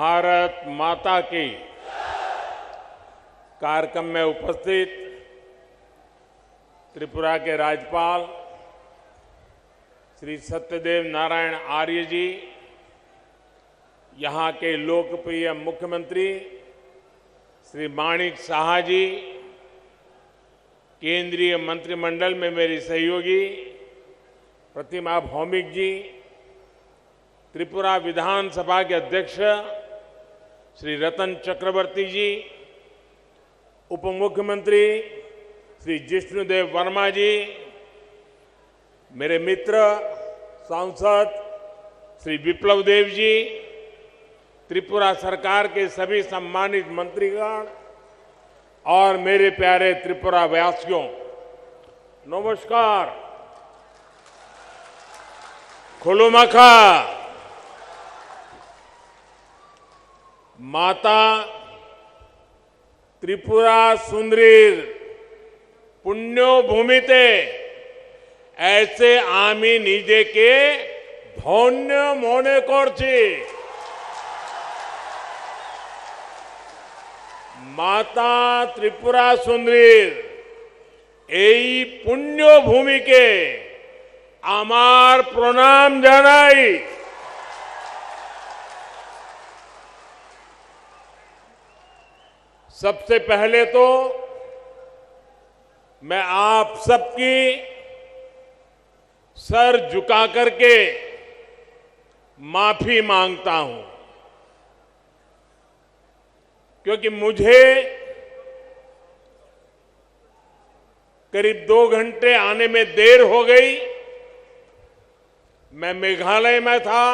भारत माता की कार्यक्रम में उपस्थित त्रिपुरा के राज्यपाल श्री सत्यदेव नारायण आर्य जी, यहाँ के लोकप्रिय मुख्यमंत्री श्री माणिक साहा जी, केंद्रीय मंत्रिमंडल में मेरी सहयोगी प्रतिमा भौमिक जी, त्रिपुरा विधानसभा के अध्यक्ष श्री रतन चक्रवर्ती जी, उप मुख्यमंत्री श्री जिष्णुदेव वर्मा जी, मेरे मित्र सांसद श्री विप्लव देव जी, त्रिपुरा सरकार के सभी सम्मानित मंत्रीगण और मेरे प्यारे त्रिपुरा वासियों, नमस्कार। खुलुमखा। माता त्रिपुरा सुंदरीर पुण्यो भूमिते ऐसे आमी निजे के धन्य मने करछी। माता त्रिपुरा सुंदरीर এই पुण्य भूमि के आमार प्रणाम जानाई। सबसे पहले तो मैं आप सबकी सर झुका करके माफी मांगता हूं, क्योंकि मुझे करीब 2 घंटे आने में देर हो गई। मैं मेघालय में था,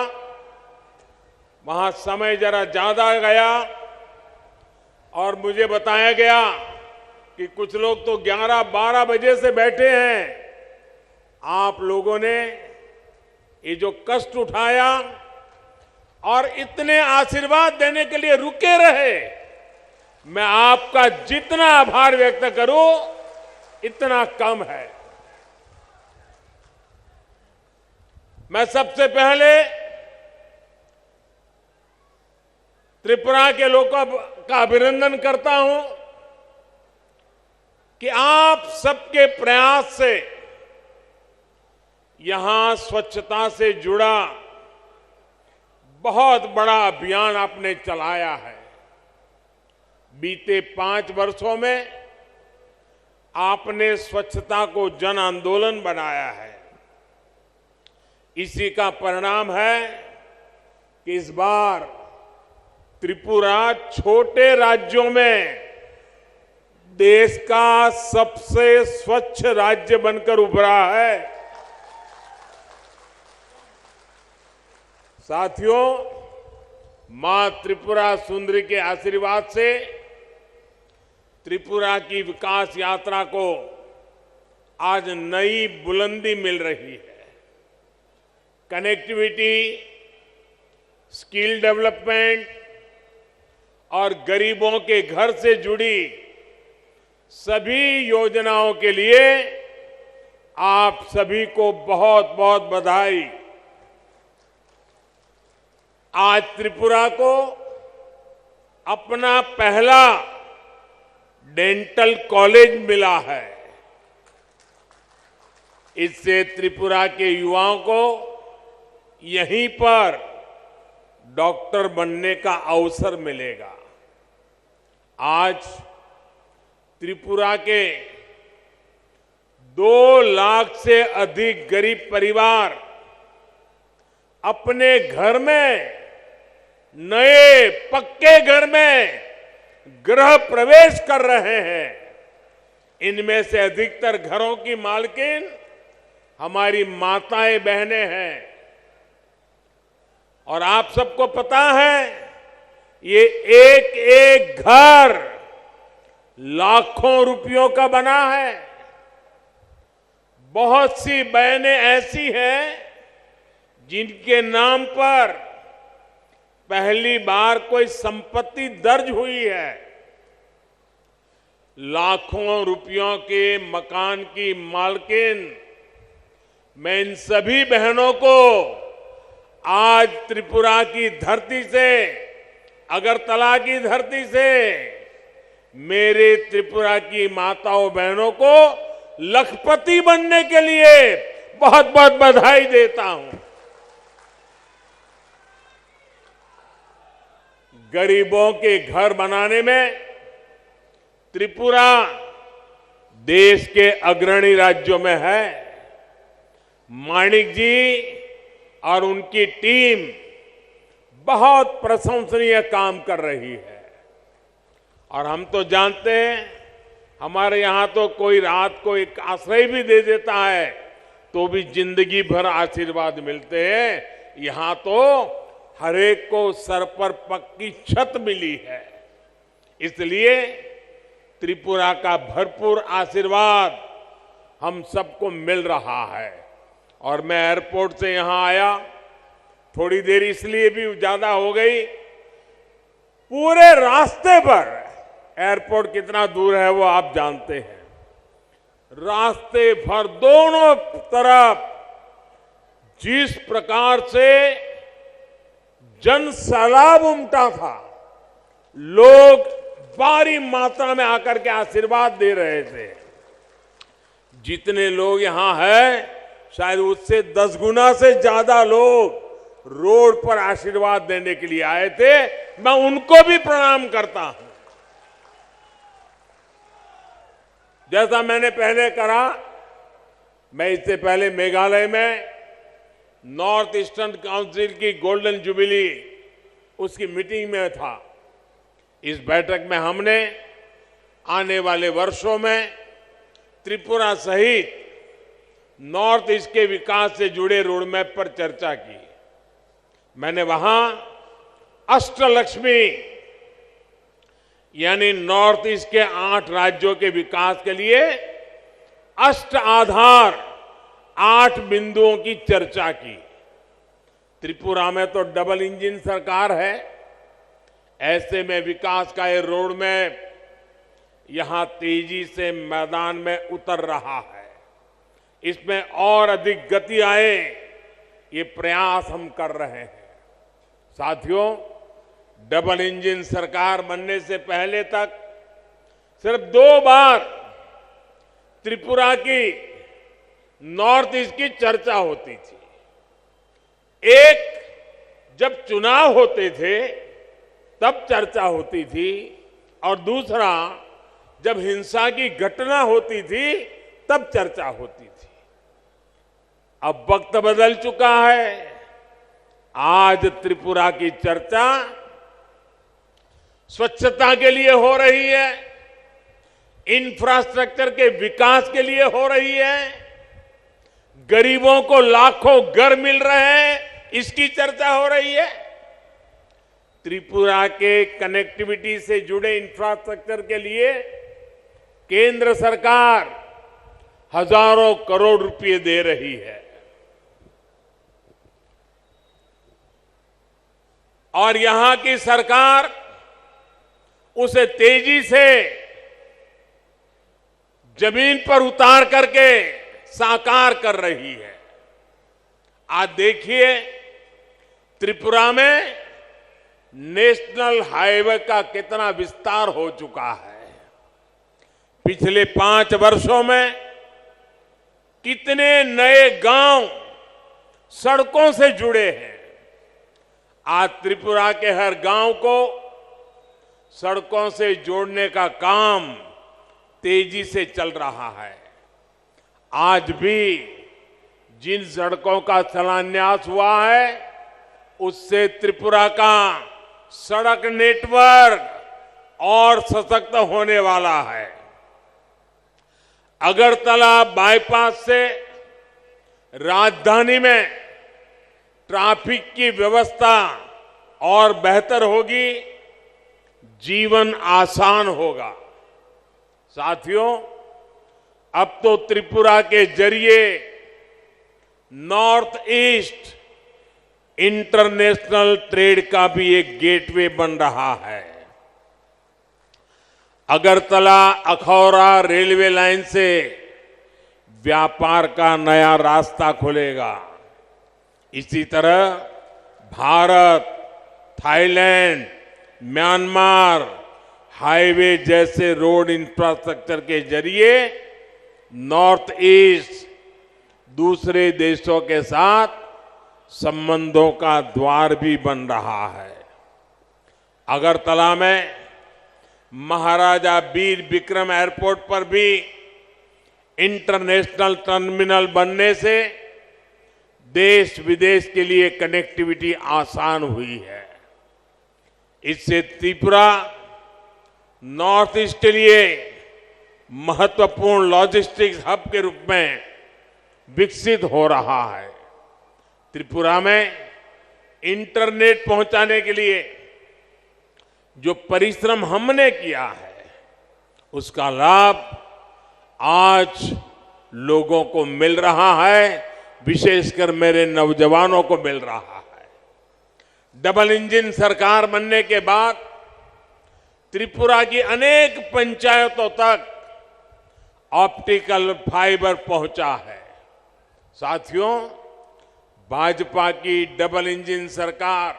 वहां समय जरा ज्यादा गया और मुझे बताया गया कि कुछ लोग तो 11-12 बजे से बैठे हैं। आप लोगों ने ये जो कष्ट उठाया और इतने आशीर्वाद देने के लिए रुके रहे, मैं आपका जितना आभार व्यक्त करूं इतना कम है। मैं सबसे पहले त्रिपुरा के लोगों का अभिनंदन करता हूं कि आप सबके प्रयास से यहां स्वच्छता से जुड़ा बहुत बड़ा अभियान आपने चलाया है। बीते 5 वर्षों में आपने स्वच्छता को जन आंदोलन बनाया है। इसी का परिणाम है कि इस बार त्रिपुरा छोटे राज्यों में देश का सबसे स्वच्छ राज्य बनकर उभरा है। साथियों, मां त्रिपुरा सुंदरी के आशीर्वाद से त्रिपुरा की विकास यात्रा को आज नई बुलंदी मिल रही है। कनेक्टिविटी, स्किल डेवलपमेंट और गरीबों के घर से जुड़ी सभी योजनाओं के लिए आप सभी को बहुत बहुत बधाई। आज त्रिपुरा को अपना पहला डेंटल कॉलेज मिला है। इससे त्रिपुरा के युवाओं को यहीं पर डॉक्टर बनने का अवसर मिलेगा। आज त्रिपुरा के 2 लाख से अधिक गरीब परिवार अपने घर में, नए पक्के घर में गृह प्रवेश कर रहे हैं। इनमें से अधिकतर घरों की मालकिन हमारी माताएं बहनें हैं। और आप सबको पता है, ये एक एक घर लाखों रुपयों का बना है। बहुत सी बहनें ऐसी हैं जिनके नाम पर पहली बार कोई संपत्ति दर्ज हुई है। लाखों रुपयों के मकान की मालकिन मैं इन सभी बहनों को आज त्रिपुरा की धरती से अगरतला की धरती से मेरे त्रिपुरा की माताओं बहनों को लखपति बनने के लिए बहुत बहुत बधाई देता हूं। गरीबों के घर बनाने में त्रिपुरा देश के अग्रणी राज्यों में है। माणिक जी और उनकी टीम बहुत प्रशंसनीय काम कर रही है। और हम तो जानते हैं, हमारे यहां तो कोई रात को एक आश्रय भी दे देता है तो भी जिंदगी भर आशीर्वाद मिलते हैं। यहां तो हर एक को सर पर पक्की छत मिली है। इसलिए त्रिपुरा का भरपूर आशीर्वाद हम सबको मिल रहा है। और मैं एयरपोर्ट से यहां आया, थोड़ी देर इसलिए भी ज्यादा हो गई, पूरे रास्ते पर, एयरपोर्ट कितना दूर है वो आप जानते हैं, रास्ते भर दोनों तरफ जिस प्रकार से जन सैलाब उमटा था, लोग भारी मात्रा में आकर के आशीर्वाद दे रहे थे। जितने लोग यहां हैं, शायद उससे 10 गुना से ज्यादा लोग रोड पर आशीर्वाद देने के लिए आए थे। मैं उनको भी प्रणाम करता हूं। जैसा मैंने पहले कहा, मैं इससे पहले मेघालय में नॉर्थ ईस्टर्न काउंसिल की गोल्डन जुबिली उसकी मीटिंग में था। इस बैठक में हमने आने वाले वर्षों में त्रिपुरा सहित नॉर्थ ईस्ट के विकास से जुड़े रोडमैप पर चर्चा की। मैंने वहां अष्टलक्ष्मी यानी नॉर्थ ईस्ट के 8 राज्यों के विकास के लिए अष्ट आधार 8 बिंदुओं की चर्चा की। त्रिपुरा में तो डबल इंजन सरकार है, ऐसे में विकास का ये रोड मैप यहां तेजी से मैदान में उतर रहा है। इसमें और अधिक गति आए, ये प्रयास हम कर रहे हैं। साथियों, डबल इंजन सरकार बनने से पहले तक सिर्फ 2 बार त्रिपुरा की नॉर्थ ईस्ट की चर्चा होती थी। एक जब चुनाव होते थे तब चर्चा होती थी, और दूसरा जब हिंसा की घटना होती थी तब चर्चा होती थी। अब वक्त बदल चुका है। आज त्रिपुरा की चर्चा स्वच्छता के लिए हो रही है, इंफ्रास्ट्रक्चर के विकास के लिए हो रही है, गरीबों को लाखों घर मिल रहे हैं, इसकी चर्चा हो रही है। त्रिपुरा के कनेक्टिविटी से जुड़े इंफ्रास्ट्रक्चर के लिए केंद्र सरकार हजारों करोड़ रुपए दे रही है। और यहां की सरकार उसे तेजी से जमीन पर उतार करके साकार कर रही है। आज देखिए, त्रिपुरा में नेशनल हाईवे का कितना विस्तार हो चुका है। पिछले 5 वर्षों में कितने नए गांव सड़कों से जुड़े हैं। आज त्रिपुरा के हर गांव को सड़कों से जोड़ने का काम तेजी से चल रहा है। आज भी जिन सड़कों का शिलान्यास हुआ है, उससे त्रिपुरा का सड़क नेटवर्क और सशक्त होने वाला है। अगरतला बाईपास से राजधानी में ट्रैफिक की व्यवस्था और बेहतर होगी, जीवन आसान होगा। साथियों, अब तो त्रिपुरा के जरिए नॉर्थ ईस्ट इंटरनेशनल ट्रेड का भी एक गेटवे बन रहा है। अगरतला अखौरा रेलवे लाइन से व्यापार का नया रास्ता खुलेगा। इसी तरह भारत, थाईलैंड, म्यांमार हाईवे जैसे रोड इंफ्रास्ट्रक्चर के जरिए नॉर्थ ईस्ट दूसरे देशों के साथ संबंधों का द्वार भी बन रहा है। अगरतला में महाराजा वीर विक्रम एयरपोर्ट पर भी इंटरनेशनल टर्मिनल बनने से देश विदेश के लिए कनेक्टिविटी आसान हुई है। इससे त्रिपुरा नॉर्थ ईस्ट के लिए महत्वपूर्ण लॉजिस्टिक्स हब के रूप में विकसित हो रहा है। त्रिपुरा में इंटरनेट पहुंचाने के लिए जो परिश्रम हमने किया है उसका लाभ आज लोगों को मिल रहा है, विशेषकर मेरे नौजवानों को मिल रहा है। डबल इंजन सरकार बनने के बाद त्रिपुरा की अनेक पंचायतों तक ऑप्टिकल फाइबर पहुंचा है। साथियों, भाजपा की डबल इंजन सरकार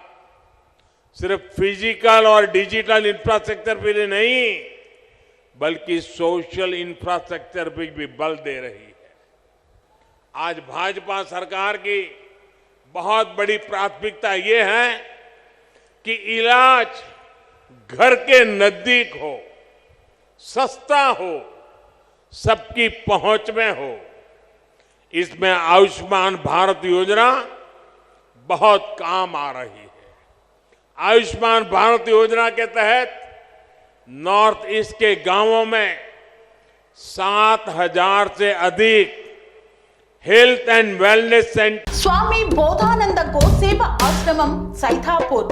सिर्फ फिजिकल और डिजिटल इंफ्रास्ट्रक्चर पे नहीं बल्कि सोशल इंफ्रास्ट्रक्चर पे भी बल दे रही है। आज भाजपा सरकार की बहुत बड़ी प्राथमिकता ये है कि इलाज घर के नजदीक हो, सस्ता हो, सबकी पहुंच में हो। इसमें आयुष्मान भारत योजना बहुत काम आ रही है। आयुष्मान भारत योजना के तहत नॉर्थ ईस्ट के गांवों में 7,000 से अधिक हेल्थ एंड वेलनेस सेंटर। स्वामी बोधानंद गोसेवा आश्रमम सैथापुर।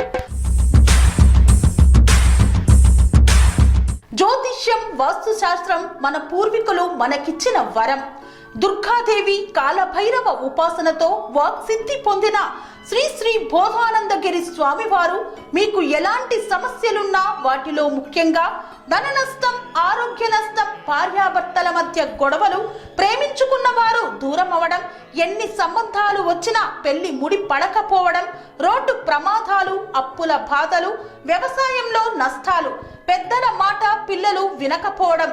జ్యోతిష్యం వాస్తు శాస్త్రం మన పూర్వీకులు మనకిచ్చిన వరం. దుర్గాదేవి కాలభైరవ ఉపాసనతో వాక్సిద్ధి పొందిన శ్రీ శ్రీ బోధానందగిరి స్వామివారు మీకు ఎలాంటి సమస్యలున్నా వాటిలో ముఖ్యంగా ధన నష్టం, ఆరోగ్య నష్టం, భార్యాభర్తల మధ్య గొడవలు, ప్రేమించుకున్న వారు దూరం అవడం, ఎన్ని సంబంధాలు వచ్చినా పెళ్లి ముడి పడకపోవడం, రోడ్డు ప్రమాదాలు, అప్పుల బాధలు, వ్యవసాయంలో నష్టాలు, పెద్దల మాట పిల్లలు వినకపోవడం,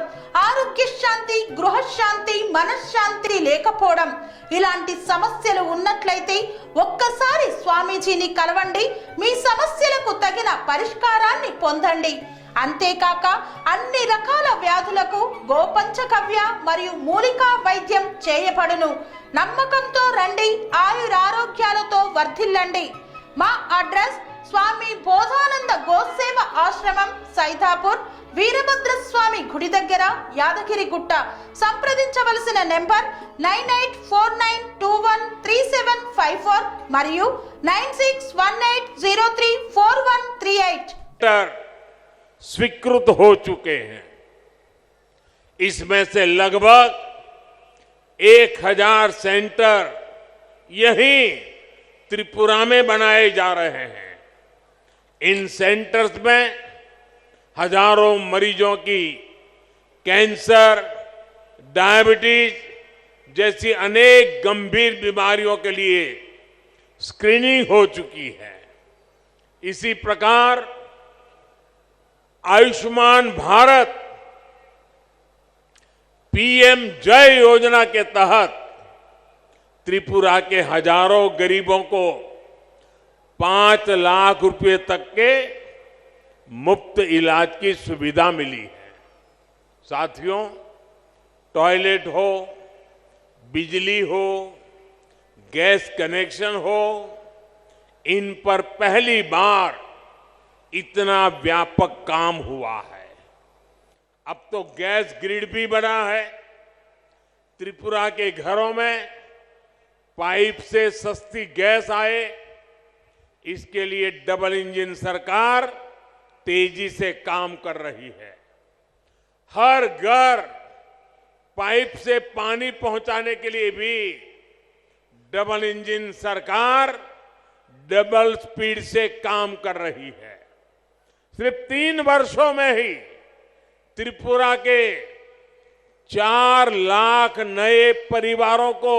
ఆరోగ్య శాంతి, గృహశాంతి, మనశ్శాంతి లేకపోవడం, ఇలాంటి సమస్యలు ఉన్నట్లయితే ఒక్కసారి స్వామీజీని కలవండి. మీ సమస్యలకు తగిన పరిష్కారాన్ని పొందండి. అంతేకాక అన్ని రకాల వ్యాధులకు గోపంచకవ్య మరియు మూలికా వైద్యం చేయబడును. నమ్మకంతో రండి, ఆయురారోగ్యాలతో వర్ధిల్లండి. మా అడ్రస్ స్వామి బోధానంద గోసేవ ఆశ్రమం, సైదాపూర్, వీరభద్ర స్వామి గుడి దగ్గర, యాదగిరిగుట్ట. సంప్రదించవలసిన నెంబర్ 9849213754 మరియు 9618034138। स्वीकृत हो चुके हैं। इसमें से लगभग 1,000 सेंटर यहीं त्रिपुरा में बनाए जा रहे हैं। इन सेंटर्स में हजारों मरीजों की कैंसर, डायबिटीज जैसी अनेक गंभीर बीमारियों के लिए स्क्रीनिंग हो चुकी है। इसी प्रकार आयुष्मान भारत पीएम जय योजना के तहत त्रिपुरा के हजारों गरीबों को 5 लाख रुपए तक के मुफ्त इलाज की सुविधा मिली है। साथियों, टॉयलेट हो, बिजली हो, गैस कनेक्शन हो, इन पर पहली बार इतना व्यापक काम हुआ है। अब तो गैस ग्रिड भी बना है। त्रिपुरा के घरों में पाइप से सस्ती गैस आए, इसके लिए डबल इंजन सरकार तेजी से काम कर रही है। हर घर पाइप से पानी पहुंचाने के लिए भी डबल इंजन सरकार डबल स्पीड से काम कर रही है। सिर्फ 3 वर्षों में ही त्रिपुरा के 4 लाख नए परिवारों को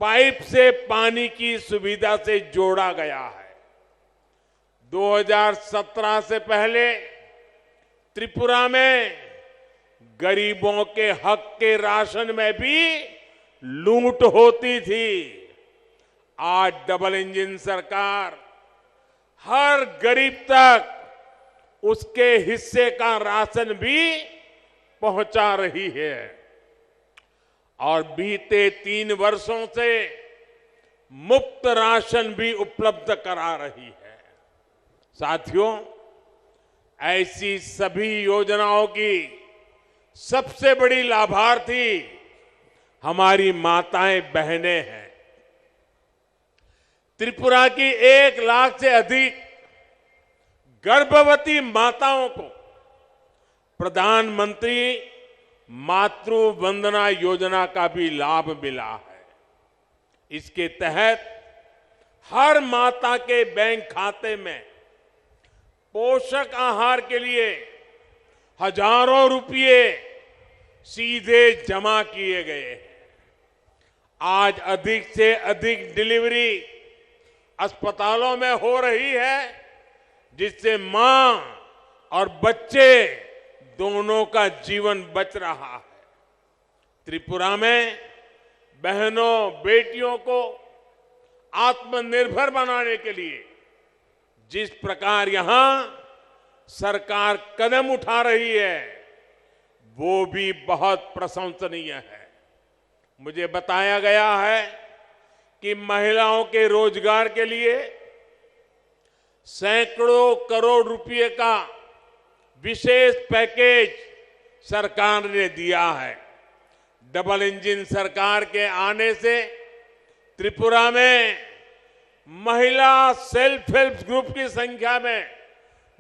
पाइप से पानी की सुविधा से जोड़ा गया है। 2017 से पहले त्रिपुरा में गरीबों के हक के राशन में भी लूट होती थी। आज डबल इंजन सरकार हर गरीब तक उसके हिस्से का राशन भी पहुंचा रही है और बीते 3 वर्षों से मुफ्त राशन भी उपलब्ध करा रही है। साथियों, ऐसी सभी योजनाओं की सबसे बड़ी लाभार्थी हमारी माताएं बहनें हैं। त्रिपुरा की 1 लाख से अधिक गर्भवती माताओं को प्रधानमंत्री मातृ वंदना योजना का भी लाभ मिला है। इसके तहत हर माता के बैंक खाते में पोषक आहार के लिए हजारों रुपये सीधे जमा किए गए हैं। आज अधिक से अधिक डिलीवरी अस्पतालों में हो रही है, जिससे मां और बच्चे दोनों का जीवन बच रहा है। त्रिपुरा में बहनों बेटियों को आत्मनिर्भर बनाने के लिए जिस प्रकार यहां सरकार कदम उठा रही है, वो भी बहुत प्रशंसनीय है। मुझे बताया गया है कि महिलाओं के रोजगार के लिए सैकड़ों करोड़ रुपए का विशेष पैकेज सरकार ने दिया है। डबल इंजन सरकार के आने से त्रिपुरा में महिला सेल्फ हेल्प ग्रुप की संख्या में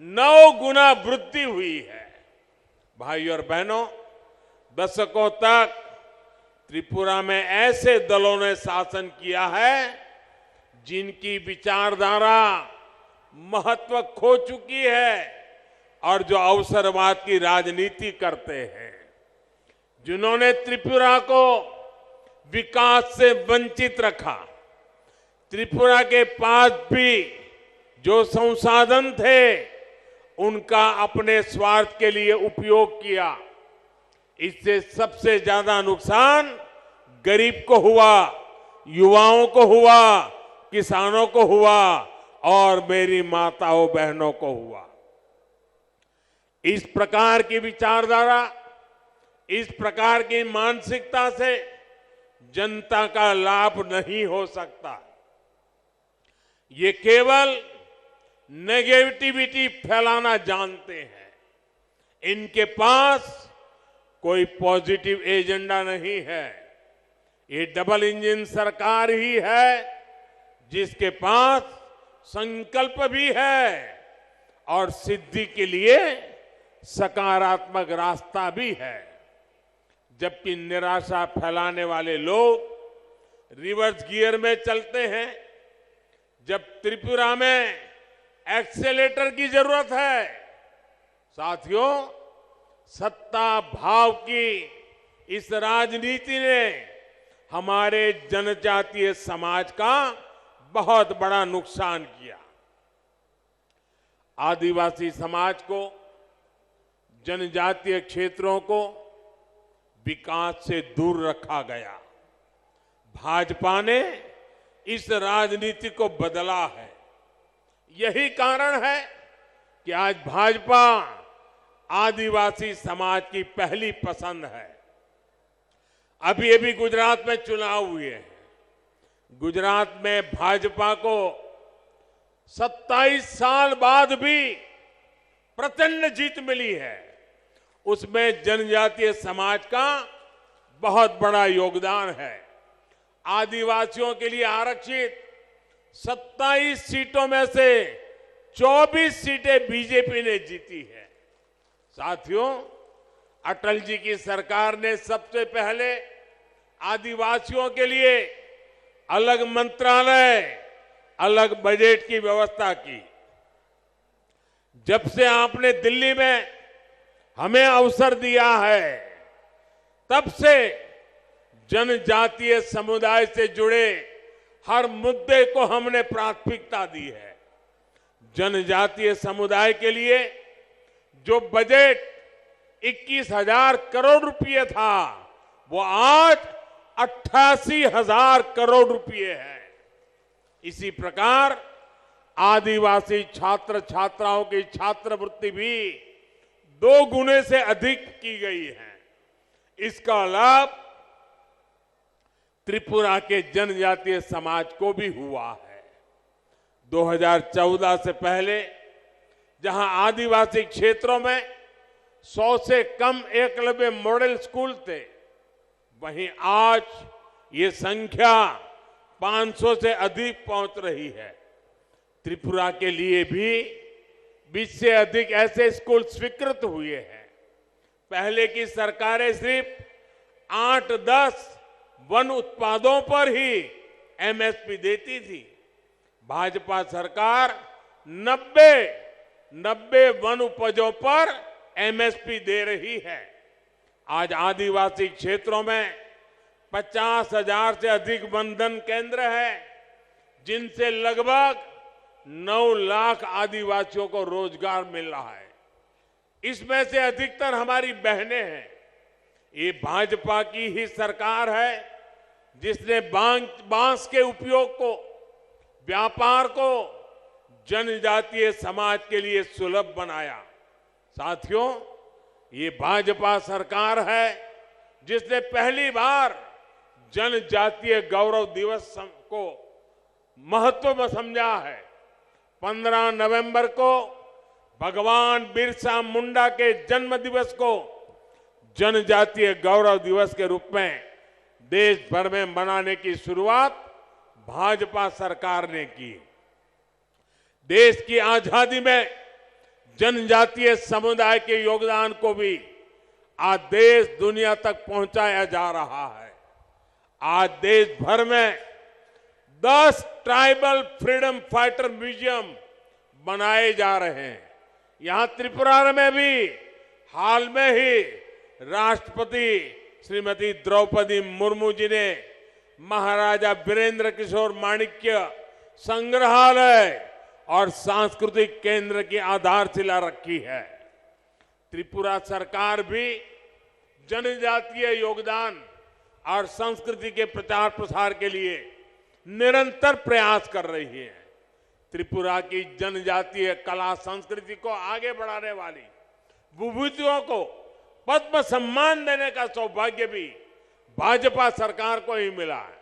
9 गुना वृद्धि हुई है। भाई और बहनों, दशकों तक त्रिपुरा में ऐसे दलों ने शासन किया है जिनकी विचारधारा महत्व खो चुकी है और जो अवसरवाद की राजनीति करते हैं, जिन्होंने त्रिपुरा को विकास से वंचित रखा। त्रिपुरा के पास भी जो संसाधन थे उनका अपने स्वार्थ के लिए उपयोग किया। इससे सबसे ज्यादा नुकसान गरीब को हुआ, युवाओं को हुआ, किसानों को हुआ और मेरी माताओं बहनों को हुआ। इस प्रकार की विचारधारा, इस प्रकार की मानसिकता से जनता का लाभ नहीं हो सकता। ये केवल नेगेटिविटी फैलाना जानते हैं। इनके पास कोई पॉजिटिव एजेंडा नहीं है। ये डबल इंजन सरकार ही है जिसके पास संकल्प भी है और सिद्धि के लिए सकारात्मक रास्ता भी है। जबकि निराशा फैलाने वाले लोग रिवर्स गियर में चलते हैं। जब त्रिपुरा में एक्सेलेटर की जरूरत है, साथियों, सत्ता भाव की इस राजनीति ने हमारे जनजातीय समाज का बहुत बड़ा नुकसान किया। आदिवासी समाज को, जनजातीय क्षेत्रों को विकास से दूर रखा गया। भाजपा ने इस राजनीति को बदला है। यही कारण है कि आज भाजपा आदिवासी समाज की पहली पसंद है। अभी गुजरात में चुनाव हुए हैं। गुजरात में भाजपा को 27 साल बाद भी प्रचंड जीत मिली है। उसमें जनजातीय समाज का बहुत बड़ा योगदान है। आदिवासियों के लिए आरक्षित 27 सीटों में से 24 सीटें बीजेपी ने जीती है। साथियों, अटल जी की सरकार ने सबसे पहले आदिवासियों के लिए अलग मंत्रालय, अलग बजट की व्यवस्था की। जब से आपने दिल्ली में हमें अवसर दिया है, तब से जनजातीय समुदाय से जुड़े हर मुद्दे को हमने प्राथमिकता दी है। जनजातीय समुदाय के लिए जो बजट 21,000 करोड़ रुपए था, वो आज 88,000 करोड़ रुपए है। इसी प्रकार आदिवासी छात्र छात्राओं की छात्रवृत्ति भी 2 गुने से अधिक की गई है। इसका लाभ त्रिपुरा के जनजातीय समाज को भी हुआ है। 2014 से पहले जहां आदिवासी क्षेत्रों में 100 से कम एकलव्य मॉडल स्कूल थे, वहीं आज ये संख्या 500 से अधिक पहुंच रही है। त्रिपुरा के लिए भी 20 से अधिक ऐसे स्कूल स्वीकृत हुए हैं। पहले की सरकारें सिर्फ 8-10 वन उत्पादों पर ही एमएसपी देती थी। भाजपा सरकार 90 वन उपजों पर एमएसपी दे रही है। आज आदिवासी क्षेत्रों में 50,000 से अधिक वनधन केंद्र है, जिनसे लगभग 9 लाख आदिवासियों को रोजगार मिल रहा है। इसमें से अधिकतर हमारी बहनें हैं। ये भाजपा की ही सरकार है जिसने बांस के उपयोग को, व्यापार को जनजातीय समाज के लिए सुलभ बनाया। साथियों, ये भाजपा सरकार है जिसने पहली बार जनजातीय गौरव दिवस को महत्व में समझा है। 15 नवंबर को भगवान बिरसा मुंडा के जन्म दिवस को जनजातीय गौरव दिवस के रूप में देश भर में मनाने की शुरुआत भाजपा सरकार ने की। देश की आजादी में जनजातीय समुदाय के योगदान को भी आज देश दुनिया तक पहुंचाया जा रहा है। आज देश भर में 10 ट्राइबल फ्रीडम फाइटर म्यूजियम बनाए जा रहे हैं। यहां त्रिपुरा में भी हाल में ही राष्ट्रपति श्रीमती द्रौपदी मुर्मू जी ने महाराजा वीरेंद्र किशोर माणिक्य संग्रहालय और सांस्कृतिक केंद्र की आधारशिला रखी है। त्रिपुरा सरकार भी जनजातीय योगदान और संस्कृति के प्रचार प्रसार के लिए निरंतर प्रयास कर रही है। त्रिपुरा की जनजातीय कला संस्कृति को आगे बढ़ाने वाली विभूतियों को पद्म सम्मान देने का सौभाग्य भी भाजपा सरकार को ही मिला है।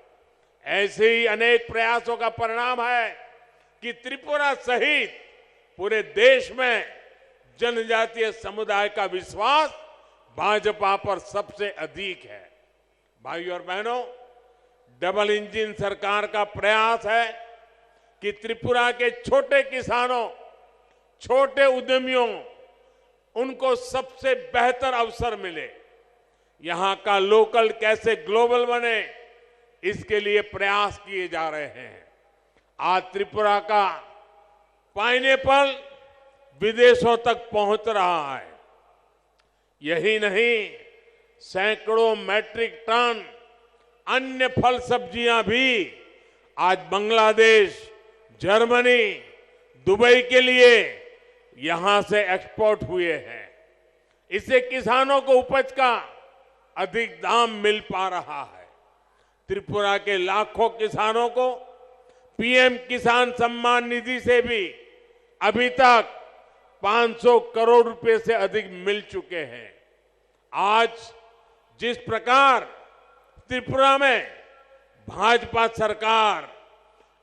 ऐसे ही अनेक प्रयासों का परिणाम है कि त्रिपुरा सहित पूरे देश में जनजातीय समुदाय का विश्वास भाजपा पर सबसे अधिक है। भाइयों और बहनों, डबल इंजन सरकार का प्रयास है कि त्रिपुरा के छोटे किसानों, छोटे उद्यमियों, उनको सबसे बेहतर अवसर मिले। यहां का लोकल कैसे ग्लोबल बने, इसके लिए प्रयास किए जा रहे हैं। आज त्रिपुरा का पाइनएप्पल विदेशों तक पहुंच रहा है। यही नहीं, सैकड़ों मैट्रिक टन अन्य फल सब्जियां भी आज बांग्लादेश, जर्मनी, दुबई के लिए यहां से एक्सपोर्ट हुए हैं। इससे किसानों को उपज का अधिक दाम मिल पा रहा है। त्रिपुरा के लाखों किसानों को पीएम किसान सम्मान निधि से भी अभी तक 500 करोड़ रुपए से अधिक मिल चुके हैं। आज जिस प्रकार त्रिपुरा में भाजपा सरकार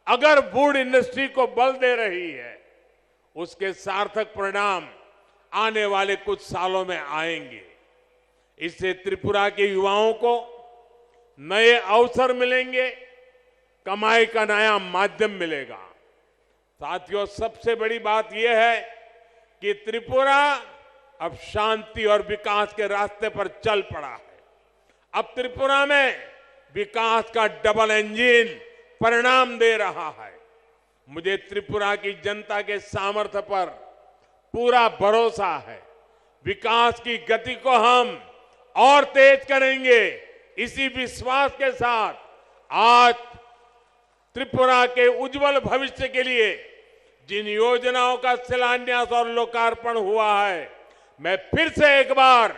अगर वुड इंडस्ट्री को बल दे रही है, उसके सार्थक परिणाम आने वाले कुछ सालों में आएंगे। इससे त्रिपुरा के युवाओं को नए अवसर मिलेंगे, कमाई का नया माध्यम मिलेगा। साथियों, सबसे बड़ी बात यह है कि त्रिपुरा अब शांति और विकास के रास्ते पर चल पड़ा है। अब त्रिपुरा में विकास का डबल इंजन परिणाम दे रहा है। मुझे त्रिपुरा की जनता के सामर्थ्य पर पूरा भरोसा है। विकास की गति को हम और तेज करेंगे। इसी विश्वास के साथ आज त्रिपुरा के उज्जवल भविष्य के लिए जिन योजनाओं का शिलान्यास और लोकार्पण हुआ है, मैं फिर से एक बार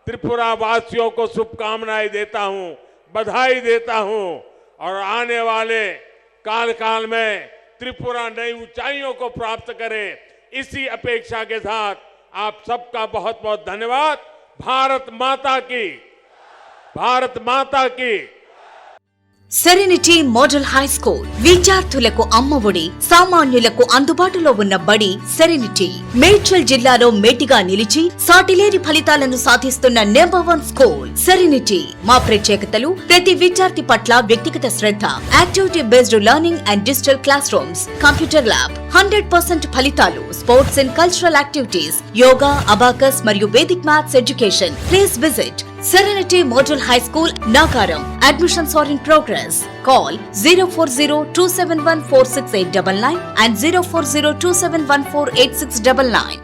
त्रिपुरा वासियों को शुभकामनाएं देता हूं, बधाई देता हूं और आने वाले काल में त्रिपुरा नई ऊंचाइयों को प्राप्त करे, इसी अपेक्षा के साथ आप सबका बहुत बहुत धन्यवाद। भारत माता की, भारत माता की। సెరెనిటీ మోడల్ హై స్కూల్ విద్యార్థులకు అమ్మఒడి, సామాన్యులకు అందుబాటులో ఉన్న బడి సెరెనిటీ. మేడ్చల్ జిల్లాలో మేటిగా నిలిచి సాటిలేని ఫలితాలను సాధిస్తున్న నంబర్ 1 స్కూల్ సెరెనిటీ. మా ప్రత్యేకతలు ప్రతి విద్యార్థి పట్ల వ్యక్తిగత శ్రద్ధ, activity based learning and digital classrooms, computer lab, 100% ఫలితాలు, sports and cultural activities, yoga, abacus మరియు Vedic maths education. Please visit Serenity Model High School, Nagaram. Admissions are in progress. Call 040-271-46899 and 040-271-48699.